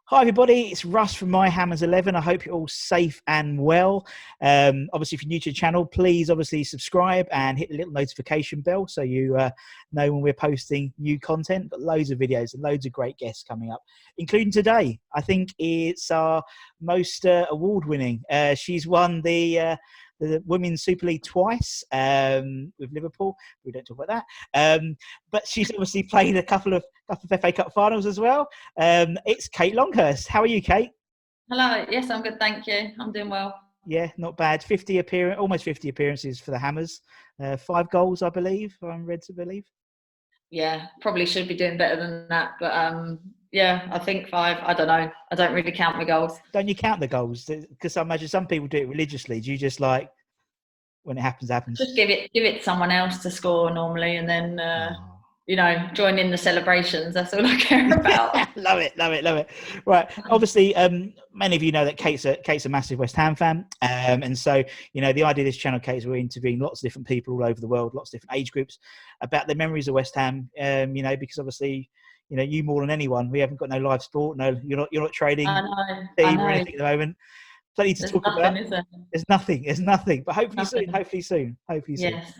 Hi everybody, it's Russ from My Hammers 11. I hope you're all safe and well. Obviously, if you're new to the channel, please obviously subscribe and hit the little notification bell so you know when we're posting new content. Got loads of videos and loads of great guests coming up, including today. I think it's our most award-winning. She's won the Women's Super League twice with Liverpool. We don't talk about that. But she's obviously played a couple of FA Cup finals as well. It's Kate Longhurst. How are you, Kate? Hello. Yes, I'm good. Thank you. I'm doing well. Yeah, not bad. Almost 50 appearances for the Hammers. 5 goals, I believe. I'm led to believe. Yeah, probably should be doing better than that. But yeah, I think 5. I don't know. I don't really count my goals. Don't you count the goals? Because I imagine some people do it religiously. Do you just like when it happens? Just give it to someone else to score normally, and then join in the celebrations. That's all I care about. Love it. Right. Obviously, many of you know that Kate's a massive West Ham fan. And so, the idea of this channel, Kate, is we're interviewing lots of different people all over the world, lots of different age groups about their memories of West Ham. Because obviously, you more than anyone, we haven't got no live sport. No, you're not trading I know. or anything at the moment. Plenty to talk about. Is there? There's nothing. But hopefully soon. Yes.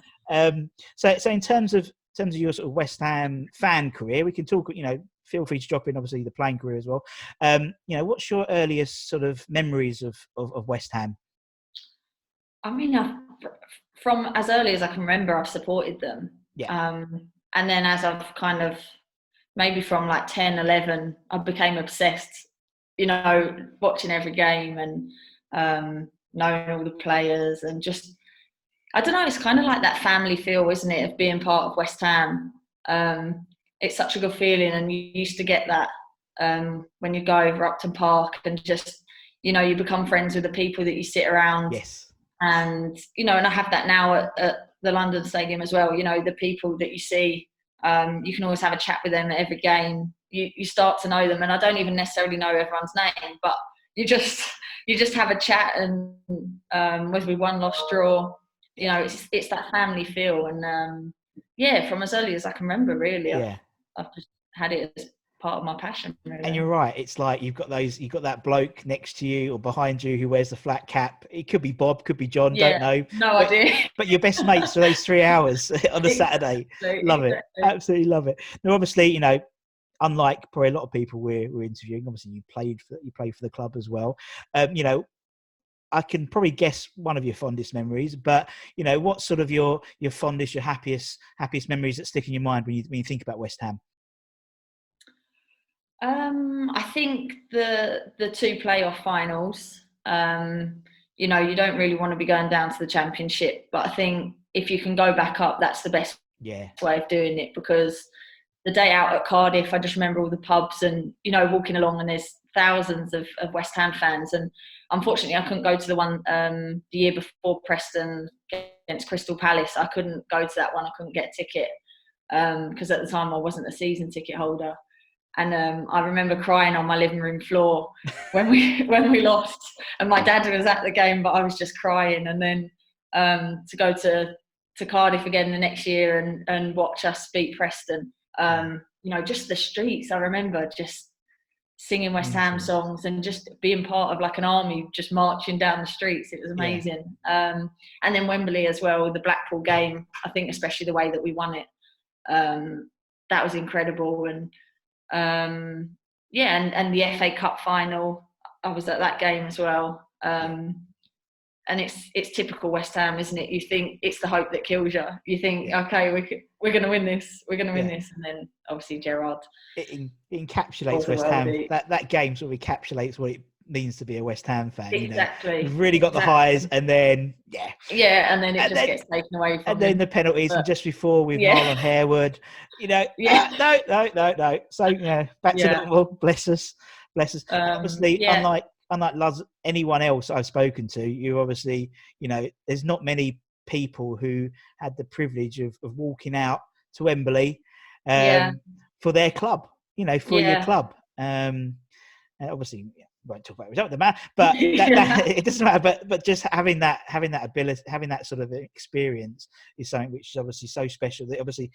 So in terms of your sort of West Ham fan career, we can talk. Feel free to drop in, obviously, the playing career as well. What's your earliest sort of memories of West Ham? I mean, from as early as I can remember, I've supported them. Yeah. And then as I've kind of maybe from like 10, 11, I became obsessed. Watching every game and knowing all the players and just. I don't know, it's kind of like that family feel, isn't it, of being part of West Ham. It's such a good feeling, and you used to get that when you go over Upton Park and just, you become friends with the people that you sit around. Yes. And, and I have that now at the London Stadium as well. The people that you see, you can always have a chat with them at every game. You start to know them, and I don't even necessarily know everyone's name, but you just have a chat, and whether we won, lost, draw, it's that family feel, and from as early as I can remember, really, I've just had it as part of my passion. Really. And you're right. It's like you've got that bloke next to you or behind you who wears the flat cap. It could be Bob, could be John. Don't know. No idea. But you're best mates for those 3 hours on a Saturday. Love it. Absolutely love it. Now, obviously, unlike probably a lot of people we're interviewing, obviously you played for the club as well. I can probably guess one of your fondest memories, but what's sort of your fondest, your happiest memories that stick in your mind when you think about West Ham? I think the 2 playoff finals. You don't really want to be going down to the Championship, but I think if you can go back up, that's the best way of doing it, because the day out at Cardiff, I just remember all the pubs and walking along, and there's thousands of West Ham fans, and unfortunately I couldn't go to the one the year before Preston against Crystal Palace. I couldn't go to that one. I couldn't get a ticket because at the time I wasn't a season ticket holder, and I remember crying on my living room floor when we lost, and my dad was at the game, but I was just crying. And then to go to Cardiff again the next year and watch us beat Preston, just the streets. I remember just singing West Ham songs and just being part of like an army just marching down the streets. It was amazing. And then Wembley as well, the Blackpool game, I think especially the way that we won it, that was incredible. And and the FA Cup final, I was at that game as well. And it's typical West Ham, isn't it? You think it's the hope that kills you. You think, okay, we're going to win this. We're going to win this. And then obviously Gerrard. It encapsulates West Ham. That game sort of encapsulates what it means to be a West Ham fan. Exactly. You've really got the highs, and then and then it gets taken away from and then the penalties, and just before with Marlon Harewood, no. So back to normal. Bless us. Obviously, unlike anyone else I've spoken to, you obviously, there's not many people who had the privilege of walking out to Wembley for their club, for your club. Obviously, won't talk about it, but it doesn't matter. But just having that ability, having that sort of experience is something which is obviously so special. That obviously,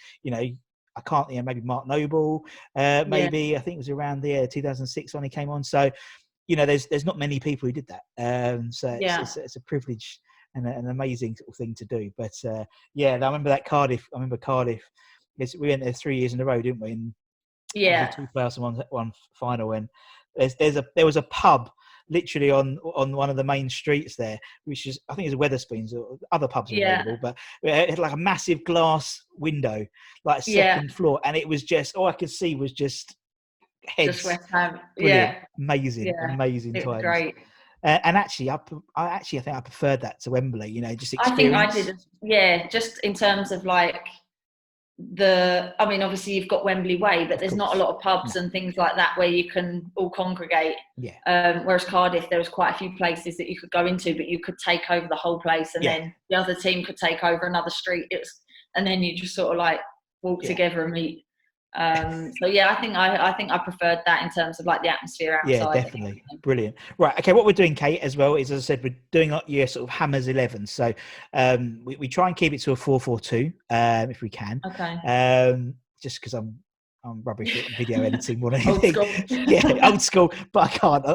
I can't, maybe Mark Noble, maybe I think it was around the 2006 when he came on. So, there's not many people who did that. So it's a privilege and an amazing sort of thing to do. But I remember that Cardiff. I remember Cardiff. Yes, we went there 3 years in a row, didn't we? And 2 playoffs and one final. And there was a pub literally on one of the main streets there, which is, I think it's a Wetherspoons, or other pubs are available, but it had like a massive glass window, like a second floor, and it was just, all I could see was just heads. Just West Ham. Brilliant. Amazing times. Great. And actually, I think I preferred that to Wembley. Just experience. I think I did. Yeah, just in terms of like obviously you've got Wembley Way, but there's not a lot of pubs and things like that where you can all congregate. Yeah. Whereas Cardiff, there was quite a few places that you could go into, but you could take over the whole place, and then the other team could take over another street. And then you just sort of like walk together and meet. So I think I preferred that in terms of like the atmosphere outside. Yeah, definitely. Brilliant. Right. Okay. What we're doing, Kate, as well is, as I said, we're doing your sort of Hammers 11. So we try and keep it to a 4-4-2 if we can. Okay. Just because I'm rubbish at video editing more than anything. Old school. Old school, but I can't.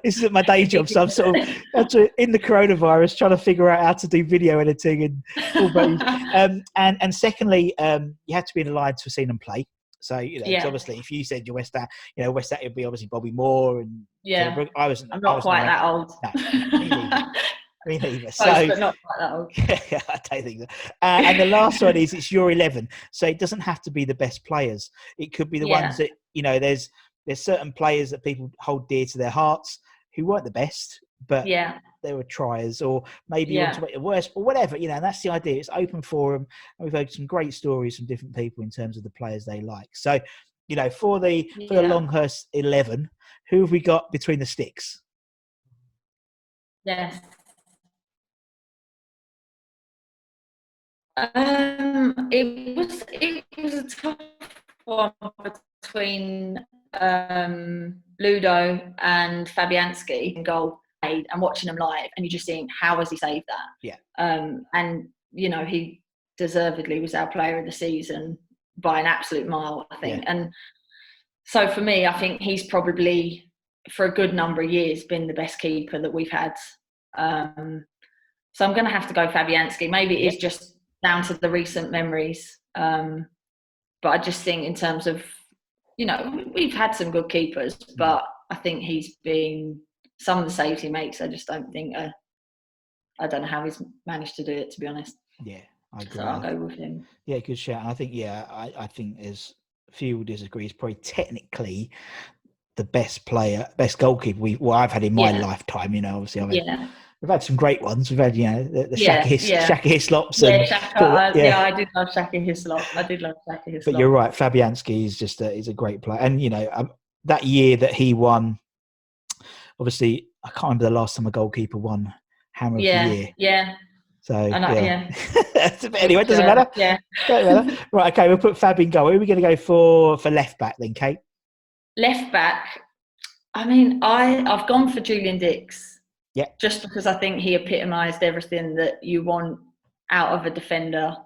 This isn't my day job, so I'm sort of in the coronavirus trying to figure out how to do video editing and and secondly, you have to be in alliance for seeing them play. So obviously, if you said you're West Ham, West Ham would be obviously Bobby Moore and I'm not quite that old. No, me neither. But not quite that old. I don't think so. And the last one is, it's your 11. So it doesn't have to be the best players. It could be the ones that there's certain players that people hold dear to their hearts who weren't the best, but they were triers, or maybe you want to make it worse, or whatever. And that's the idea. It's open forum, and we've heard some great stories from different people in terms of the players they like. So, for the Longhurst 11, who have we got between the sticks? Yes. It was a tough one between Ludo and Fabianski in goal, and watching them live, and you just think, how has he saved that? Yeah. And he deservedly was our player of the season by an absolute mile, I think. And so for me, I think he's probably, for a good number of years, been the best keeper that we've had. So I'm going to have to go Fabianski. Maybe it is just down to the recent memories. But I just think in terms of, we've had some good keepers, but I think he's been, some of the saves he makes, I just don't think, I don't know how he's managed to do it, to be honest. Yeah, I agree. So I'll go with him. Yeah, good shout. And I think, I think as few will disagree, he's probably technically the best goalkeeper I've had in my lifetime. Obviously, we've had some great ones. We've had, the Shaka Hislops. I did love Shaka Hislop. But you're right, Fabianski is just is a great player. And that year that he won, obviously, I can't remember the last time a goalkeeper won Hammer of the Year. Yeah. So anyway, it doesn't matter. Yeah. Don't matter. Right. Okay, we'll put Fab in goal. Who are we going to go for left back then, Kate? Left back. I mean, I've gone for Julian Dix. Yeah. Just because I think he epitomised everything that you want out of a defender.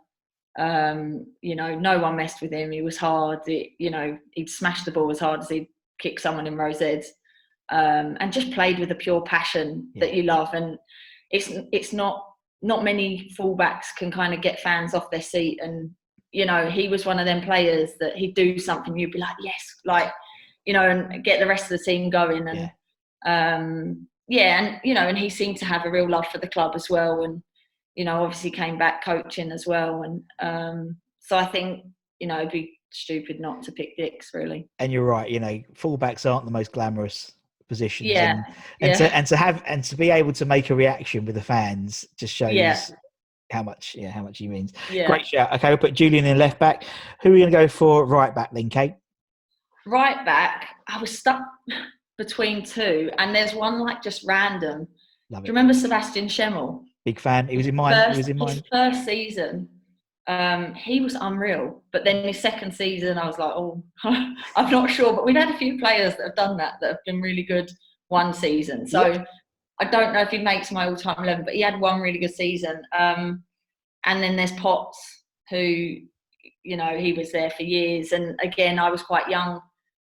No one messed with him. He was hard. He'd smash the ball as hard as he'd kick someone in Rose Ed. And just played with a pure passion that you love. And it's not many fullbacks can kind of get fans off their seat. And, he was one of them players that he'd do something, you'd be like, yes, and get the rest of the team going. And, and he seemed to have a real love for the club as well. And, obviously came back coaching as well. And so I think, it'd be stupid not to pick Dix, really. And you're right, fullbacks aren't the most glamorous positions. And to be able to make a reaction with the fans just shows how much he means. Great shout. Okay, we'll put Julian in left back. Who are we going to go for right back then, Kate? Right back, I was stuck between two, and there's one just random. Love it. Do you remember Sebastian Schemmel? Big fan. He was in mine. His first season, he was unreal. But then his second season, I was like, oh, I'm not sure. But we've had a few players that have done that have been really good one season. So I don't know if he makes my all-time 11, but he had one really good season. And then there's Potts, who, you know, he was there for years. And again, I was quite young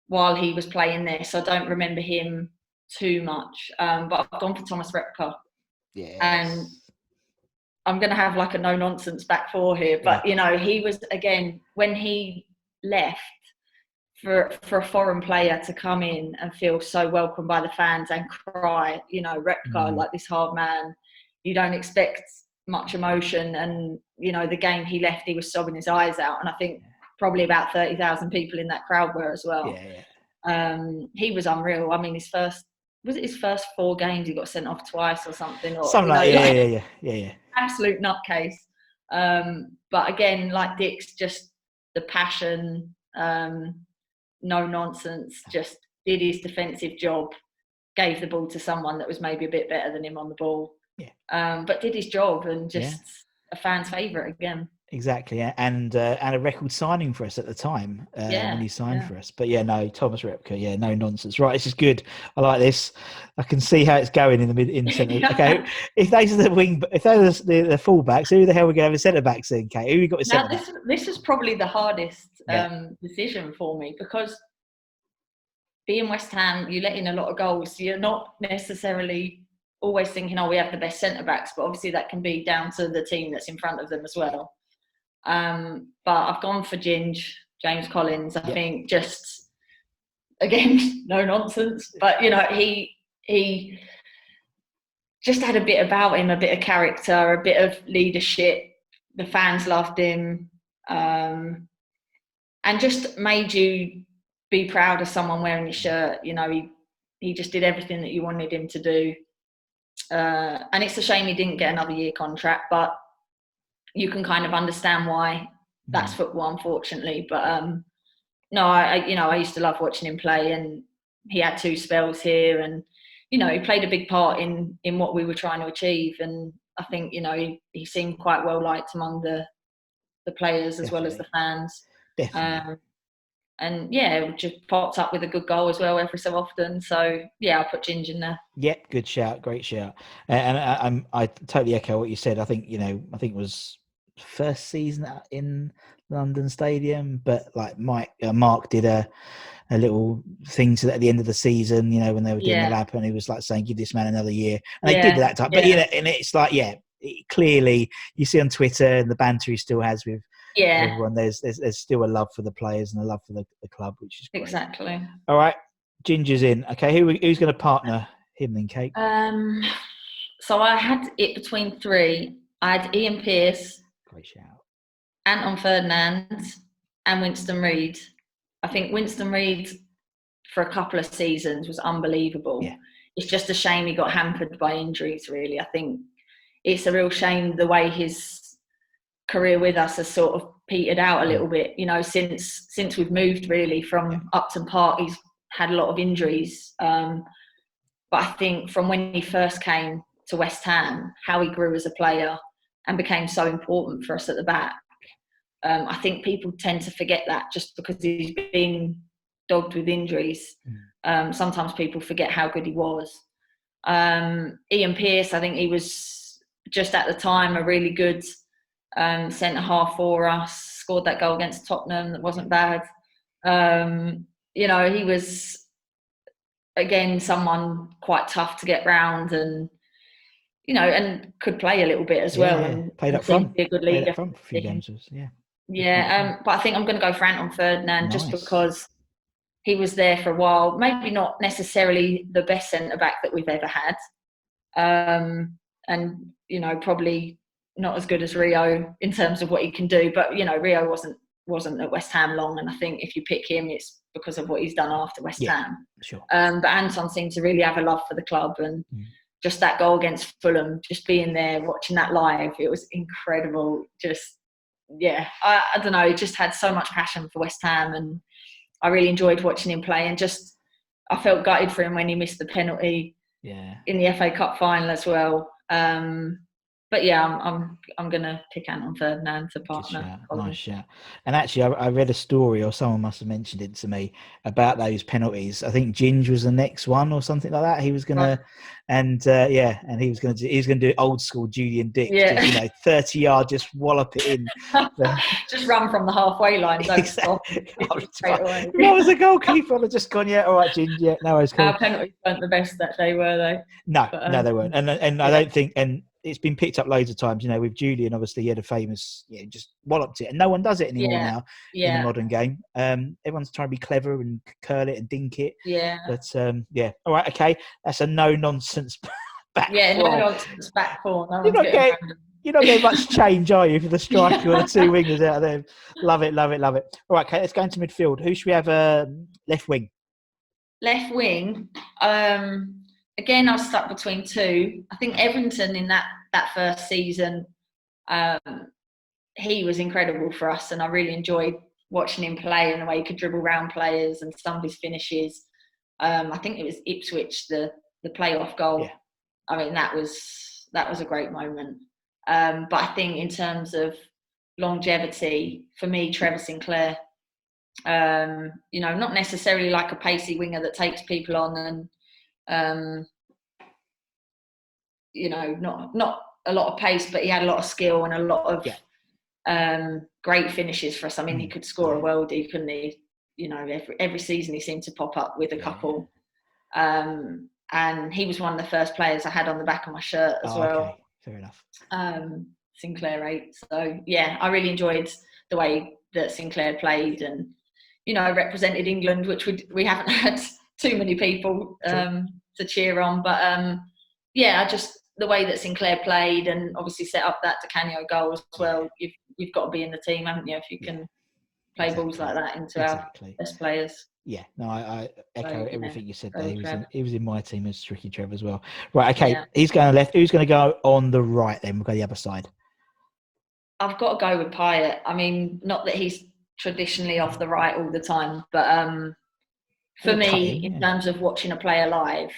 while he was playing there, so I don't remember him too much. But I've gone for Thomas Repka. Yes. And I'm going to have like a no-nonsense back four here. But, you know, he was, again, when he left, for a foreign player to come in and feel so welcome by the fans and cry, you know, Repka, like this hard man, you don't expect much emotion. And, you know, the game he left, he was sobbing his eyes out. And I think probably about 30,000 people in that crowd were as well. He was unreal. I mean, his first 4 games, he got sent off twice or something. Or, something like, yeah. Absolute nutcase. But again, like Dick's, just the passion, no nonsense, just did his defensive job, gave the ball to someone that was maybe a bit better than him on the ball, but did his job, and just a fan's favourite again. Exactly, and a record signing for us at the time when he signed for us. But Thomas Repka, no nonsense. Right, this is good. I like this. I can see how it's going in centre. Okay, if those are if those are the fullbacks, who the hell are we going to have a centre backs then, Kate? Who you got? Now this is probably the hardest decision for me, because being West Ham, you let in a lot of goals. So you're not necessarily always thinking, we have the best centre backs, but obviously that can be down to the team that's in front of them as well. But I've gone for James Collins. I think, just again, no nonsense, but you know, he just had a bit about him, a bit of character, a bit of leadership. The fans loved him, and just made you be proud of someone wearing your shirt. You know, he just did everything that you wanted him to do, and it's a shame he didn't get another year contract, but you can kind of understand why. That's football, unfortunately. But I used to love watching him play, and he had 2 spells here, and you know, he played a big part in what we were trying to achieve. And I think, you know, he seemed quite well liked among the players as well as the fans. Definitely. And just popped up with a good goal as well every so often. So I'll put Ginge in there. Yep, good shout, great shout. And I totally echo what you said. I think it was first season in London Stadium, but like Mark did a little thing at the end of the season, you know, when they were doing the lap, and he was like saying, give this man another year, and they did that time. But you know, and it's like clearly you see on Twitter and the banter he still has with everyone, there's still a love for the players and a love for the club, which is great. Exactly. All right, Ginger's in. Okay, who's going to partner him then, Kate? So I had it between 3. I had Ian Pearce, great shout, Anton Ferdinand, and Winston Reid. I think Winston Reid, for a couple of seasons, was unbelievable. Yeah. It's just a shame he got hampered by injuries, really. I think it's a real shame the way his career with us has sort of petered out a little bit. You know, since we've moved really from Upton Park, he's had a lot of injuries. But I think from when he first came to West Ham, how he grew as a player and became so important for us at the back. I think people tend to forget that just because he's been dogged with injuries. Sometimes people forget how good he was. Ian Pearce, I think he was just at the time a really good centre-half for us, scored that goal against Tottenham that wasn't bad. You know, he was, again, someone quite tough to get round, and you know, and could play a little bit as well. And played up front. Be a good leader. Played up front for a few games. But I think I'm going to go for Anton Ferdinand just because he was there for a while. Maybe not necessarily the best centre-back that we've ever had. And, you know, probably not as good as Rio in terms of what he can do. But, you know, Rio wasn't at West Ham long. And I think if you pick him, it's because of what he's done after West Ham. Sure. But Anton seemed to really have a love for the club, and just that goal against Fulham, just being there, watching that live, it was incredible. Just, I don't know, he just had so much passion for West Ham, and I really enjoyed watching him play. And just, I felt gutted for him when he missed the penalty in the FA Cup final as well. but yeah, I'm gonna pick Anton Ferdinand to partner. Good shout. Nice shout. And actually, I read a story, or someone must have mentioned it to me, about those penalties. I think Ginge was the next one, or something like that. He was gonna, and he was gonna do old school Julian Dick, just 30 yard, just wallop it in. Just run from the halfway line, don't stop. If I was a goalkeeper, I'd have just gone, all right, Ginge, no worries, cool. Our penalties weren't the best that day, were they? No, they weren't, and I don't think, and it's been picked up loads of times. With Julian, obviously, he had a famous, just walloped it, and no one does it anymore now in the modern game. Everyone's trying to be clever and curl it and dink it. Yeah. But all right, okay, that's a no nonsense back. Yeah, no nonsense back four. No you're not getting much change, are you, for the striker or the two wingers out there? Love it. All right, okay, let's go into midfield. Who should we have? Left wing. Left wing. Again, I was stuck between two. I think Everton in that first season, he was incredible for us, and I really enjoyed watching him play and the way he could dribble around players and some of his finishes. I think it was Ipswich, the playoff goal. Yeah. I mean, that was a great moment. But I think in terms of longevity, for me, Trevor Sinclair, not necessarily like a pacey winger that takes people on and not a lot of pace, but he had a lot of skill and a lot of great finishes for us. I mean, he could score a worldie, couldn't he? Every season he seemed to pop up with a couple. And he was one of the first players I had on the back of my shirt as well. Okay. Fair enough. Sinclair 8. So yeah, I really enjoyed the way that Sinclair played, and represented England, which we haven't had too many people to cheer on. But just the way that Sinclair played, and obviously set up that Di Canio goal as well. You've got to be in the team, haven't you, if you can play balls like that into our best players. Yeah, no, I echo everything you said there. He was in my team as Tricky Trev as well. Right, okay, he's going left. Who's going to go on the right then? We'll go the other side. I've got to go with Pyatt. I mean, not that he's traditionally off the right all the time, but for me, in terms of watching a player live,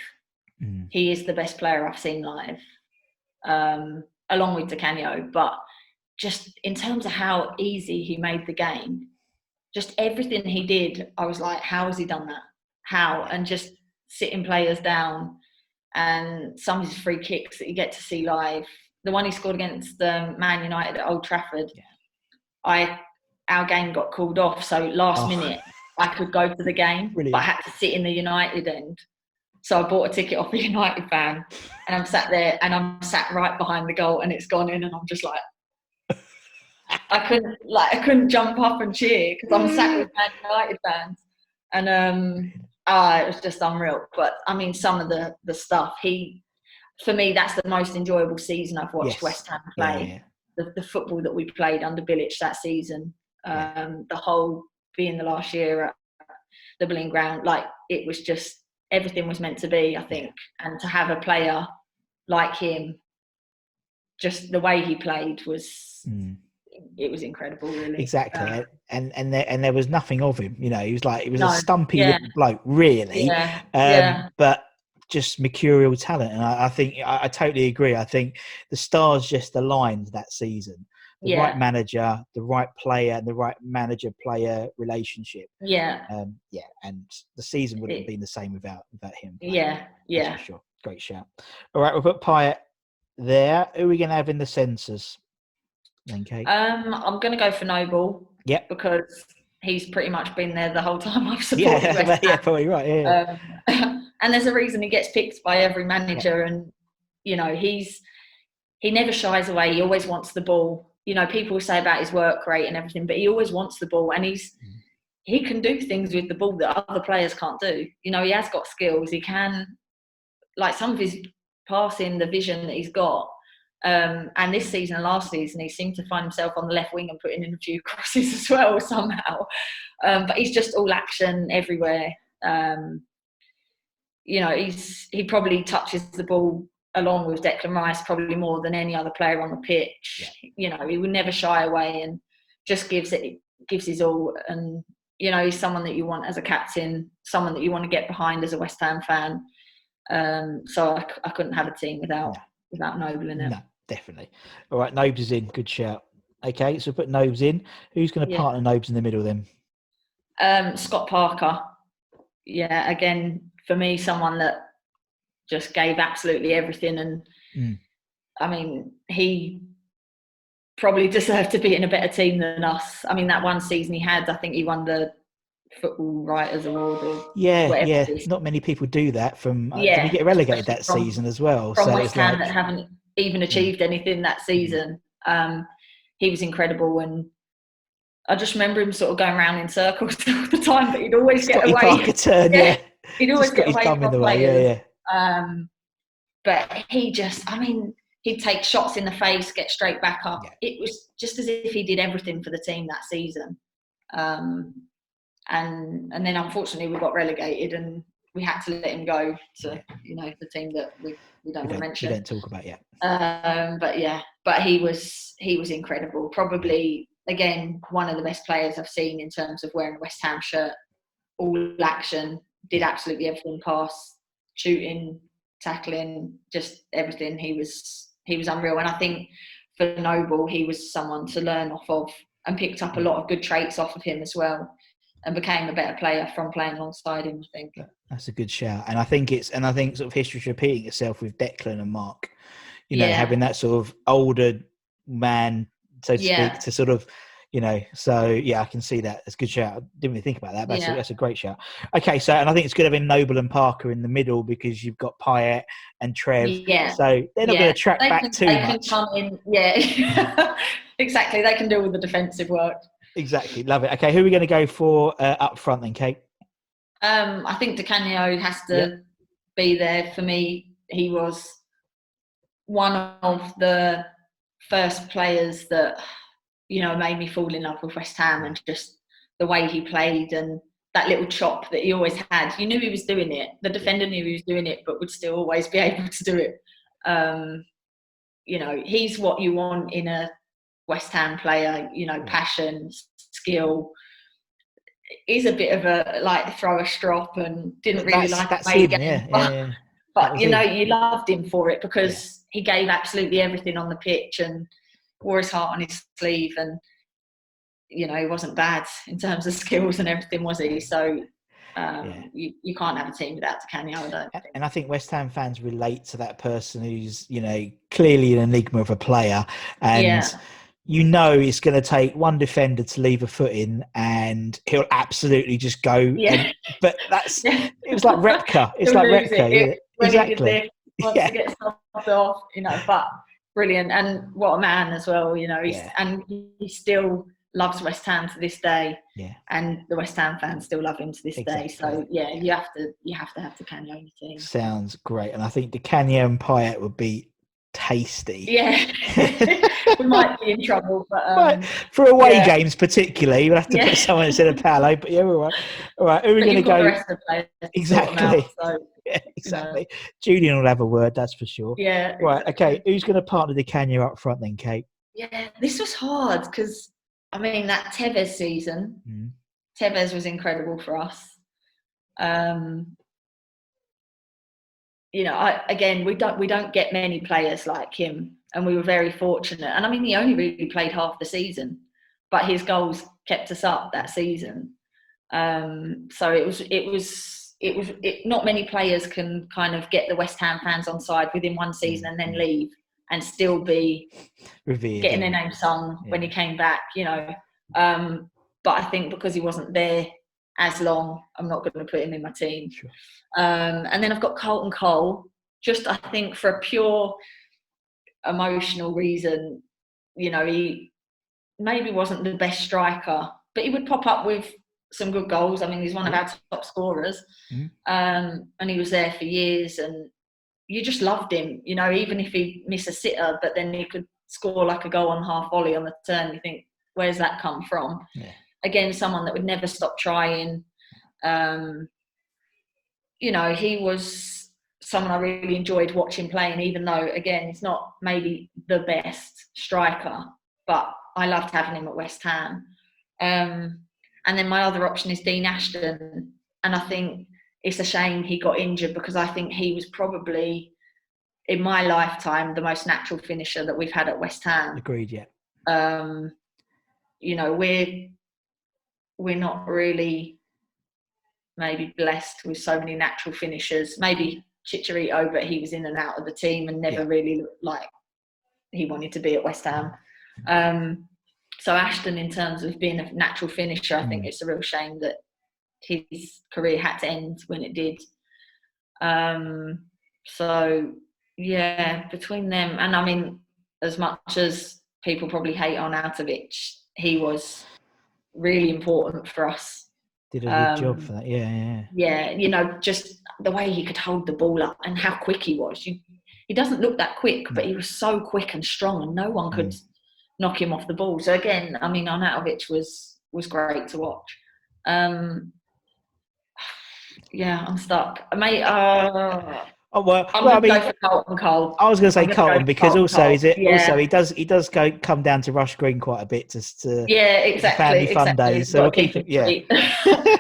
he is the best player I've seen live, along with Di Canio. But just in terms of how easy he made the game, just everything he did, I was like, how has he done that? How? And just sitting players down, and some of his free kicks that you get to see live. The one he scored against Man United at Old Trafford, our game got called off, so last minute I could go to the game, but I had to sit in the United end. So I bought a ticket off a United fan, and I'm sat there, and I'm sat right behind the goal, and it's gone in, and I'm just like, I couldn't jump up and cheer because I'm sat with Man United fans, and it was just unreal. But I mean, some of the stuff for me, that's the most enjoyable season I've watched West Ham play. The football that we played under Bilic that season, the whole being the last year at the Boleyn Ground, like it was just everything was meant to be, I think. And to have a player like him, just the way he played was. It was incredible, really. Exactly, and there was nothing of him. He was a stumpy little bloke, really. But just mercurial talent, and I think I totally agree. I think the stars just aligned that season. The right manager, the right player, and the right manager-player relationship. And the season wouldn't have been the same without him. For sure. Great shout. All right, we'll put Pyatt there. Who are we going to have in the centres? Okay. I'm going to go for Noble. Yep. Because he's pretty much been there the whole time I've supported West Ham. Probably right. Yeah. And there's a reason he gets picked by every manager, and he never shies away. He always wants the ball. People say about his work rate and everything, but he always wants the ball, and he can do things with the ball that other players can't do. He has got skills. He can, like some of his passing, the vision that he's got. And this season and last season, he seemed to find himself on the left wing and putting in a few crosses as well somehow. But he's just all action everywhere. He probably touches the ball along with Declan Rice probably more than any other player on the pitch. He would never shy away and just gives his all. And he's someone that you want as a captain, someone that you want to get behind as a West Ham fan. So I couldn't have a team without Noble in it. Definitely. All right, Nobes is in. Good shout. Okay, so put Nobes in. Who's going to partner Nobes in the middle then? Scott Parker. Yeah, again, for me, someone that just gave absolutely everything. And I mean, he probably deserved to be in a better team than us. I mean, that one season he had, I think he won the Football Writers Award or yeah. Not many people do that. Did we get relegated that season as well? From West Ham that haven't even achieved anything that season. He was incredible, and I just remember him sort of going around in circles all the time, but he'd always get away. Parker turn, yeah. He'd always get away from players. Yeah. But he just, I mean, he'd take shots in the face, get straight back up. Yeah. It was just as if he did everything for the team that season. And then unfortunately we got relegated and we had to let him go to, the team that we don't want to mention. We don't talk about yet. But he was incredible. Probably, again, one of the best players I've seen in terms of wearing a West Ham shirt. All action, did absolutely everything, pass, shooting, tackling, just everything. He was unreal. And I think for Noble, he was someone to learn off of and picked up a lot of good traits off of him as well, and became a better player from playing alongside him, I think. That's a good shout. And I think sort of history's repeating itself with Declan and Mark, having that sort of older man, so to speak, to sort of, so yeah, I can see that. It's a good shout. I didn't really think about that, but that's a great shout. Okay, so, and I think it's good having Noble and Parker in the middle because you've got Payet and Trev. Yeah. So they're not going to track back too much. They can come in, exactly. They can deal with the defensive work. Exactly. Love it. Okay, who are we going to go for up front then, Kate? I think Di Canio has to be there. For me, he was one of the first players that, made me fall in love with West Ham, and just the way he played and that little chop that he always had. You knew he was doing it. The defender knew he was doing it, but would still always be able to do it. He's what you want in a West Ham player, passion, skill. He's a bit of a throw a strop and didn't really like that's him, game. But you loved him for it because he gave absolutely everything on the pitch and wore his heart on his sleeve, and he wasn't bad in terms of skills and everything, was he? So you can't have a team without Di Canio, I don't think. And I think West Ham fans relate to that person who's clearly an enigma of a player, and it's going to take one defender to leave a foot in and he'll absolutely just go. Yeah. But it was like Repka. It's like Repka. Exactly. Once to get stopped off, but brilliant. And what a man as well, and he still loves West Ham to this day. Yeah. And the West Ham fans still love him to this day. So you have to have Di Canio on your team. Sounds great. And I think Di Canio and Payet would be tasty. Yeah. We might be in trouble, but for away games particularly, we'll have to put someone instead of Paolo. But we're all right. Who are we going to go? The rest of the players exactly. Out, so, exactly. Julian will have a word, that's for sure. Yeah. Right. Okay. Who's going to partner Di Canio up front then, Kate? Yeah, this was hard because that Tevez season, Tevez was incredible for us. We don't get many players like him, and we were very fortunate. And he only really played half the season, but his goals kept us up that season. So it was not many players can kind of get the West Ham fans on side within one season and then leave and still be revered, getting their name sung when he came back. But I think because he wasn't there as long, I'm not going to put him in my team. Sure. And then I've got Carlton Cole, just I think for a pure emotional reason. He maybe wasn't the best striker, but he would pop up with some good goals. He's one of our top scorers. And he was there for years, and you just loved him, even if he missed a sitter, but then he could score like a goal on half volley on the turn. You think, where's that come from? Yeah. Again, someone that would never stop trying. He was someone I really enjoyed watching playing, even though, again, he's not maybe the best striker, but I loved having him at West Ham. And then my other option is Dean Ashton. And I think it's a shame he got injured, because I think he was probably in my lifetime, the most natural finisher that we've had at West Ham. Agreed, yeah. You know, we're not really maybe blessed with so many natural finishers. Maybe Chicharito, but he was in and out of the team and never really looked like he wanted to be at West Ham. So Ashton, in terms of being a natural finisher, I think it's a real shame that his career had to end when it did. So yeah, between them, and I mean, as much as people probably hate on Arnautovic, he was really important for us. Did a good job for that, yeah. Yeah, you know, just the way he could hold the ball up and how quick he was. He doesn't look that quick, but he was so quick and strong, and no one could knock him off the ball. So again, I mean, Arnautovic was great to watch. Yeah, I'm stuck, mate. Oh well, I mean, go for Carlton Cole. I was going to say Carlton because also he does come down to Rush Green quite a bit to exactly, family fun days. So we'll keep it.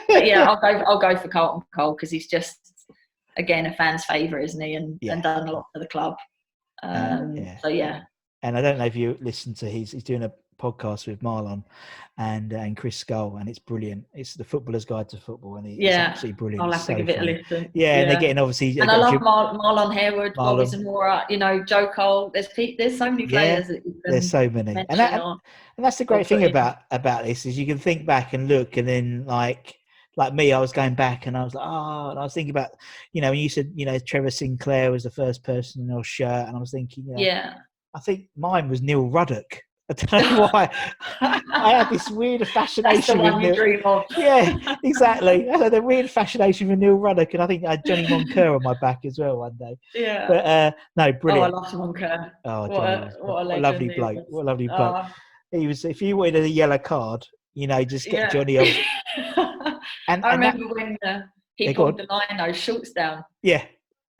But yeah, I'll go for Carlton Cole because he's just again a fan's favourite, isn't he? And done a lot for the club. So yeah. And I don't know if you listened to he's doing a podcast with Marlon and Chris Skull, and it's brilliant. It's the Footballer's Guide to Football, and it's absolutely brilliant. I'll have to give it a listen. Yeah, and they're getting obviously. And I love Marlon Harewood, Bobby Zamora, you know, Joe Cole. There's so many players that you can there's so many, and that's the great thing about this is you can think back and look, and then like me, I was going back and I was like, and I was thinking about, you know, when you said, you know, Trevor Sinclair was the first person in your shirt, and I was thinking, you know, I think mine was Neil Ruddock. I don't know why. I had this weird fascination with Neil. Dream of. Yeah, exactly. I had a weird fascination with Neil Ruddock, and I think I had Johnny Moncur on my back as well one day. Yeah. But no, brilliant. Oh, I love Moncur. Oh, what a lovely bloke. What a lovely bloke. He was. If you wanted a yellow card, you know, just get Johnny on. I remember when he pulled the lino shorts down. Yeah.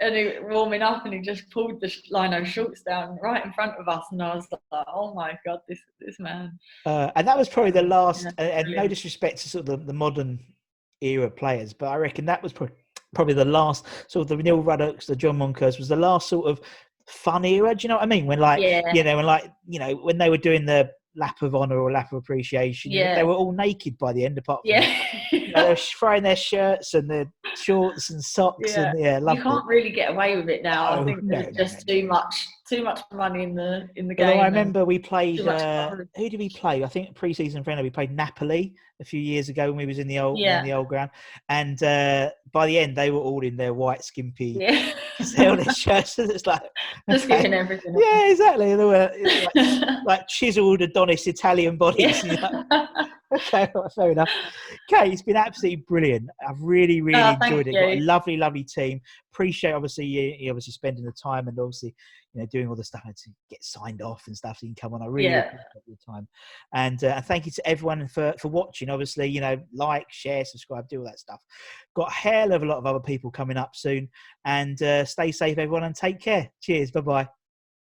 And he was warming up, and he just pulled the lino shorts down right in front of us, and I was like, "Oh my god, this man!" And that was probably the last. And no disrespect to sort of the modern era players, but I reckon that was probably the last sort of the Neil Ruddocks, the John Moncurs was the last sort of fun era. Do you know what I mean? When when they were doing the lap of honour or lap of appreciation, they were all naked by the end, apart from they were throwing their shirts and their shorts and socks and you can't really get away with it now. I think there's just too much money in the game. Although I remember we played who did we play? I think pre-season friendly we played Napoli a few years ago when we was in the old ground, and by the end they were all in their white skimpy their shirts, and it's like just giving everything. Yeah, exactly. They were like chiseled Adonis Italian bodies. You know? Okay, well, fair enough. Okay, it's been absolutely brilliant. I've really enjoyed it. Got a lovely team. Appreciate obviously you spending the time and obviously doing all the stuff to get signed off and stuff so you can come on. I really appreciate your time, and thank you to everyone for watching. Obviously, like, share, subscribe, do all that stuff. Got a hell of a lot of other people coming up soon, and stay safe, everyone, and take care. Cheers. Bye bye.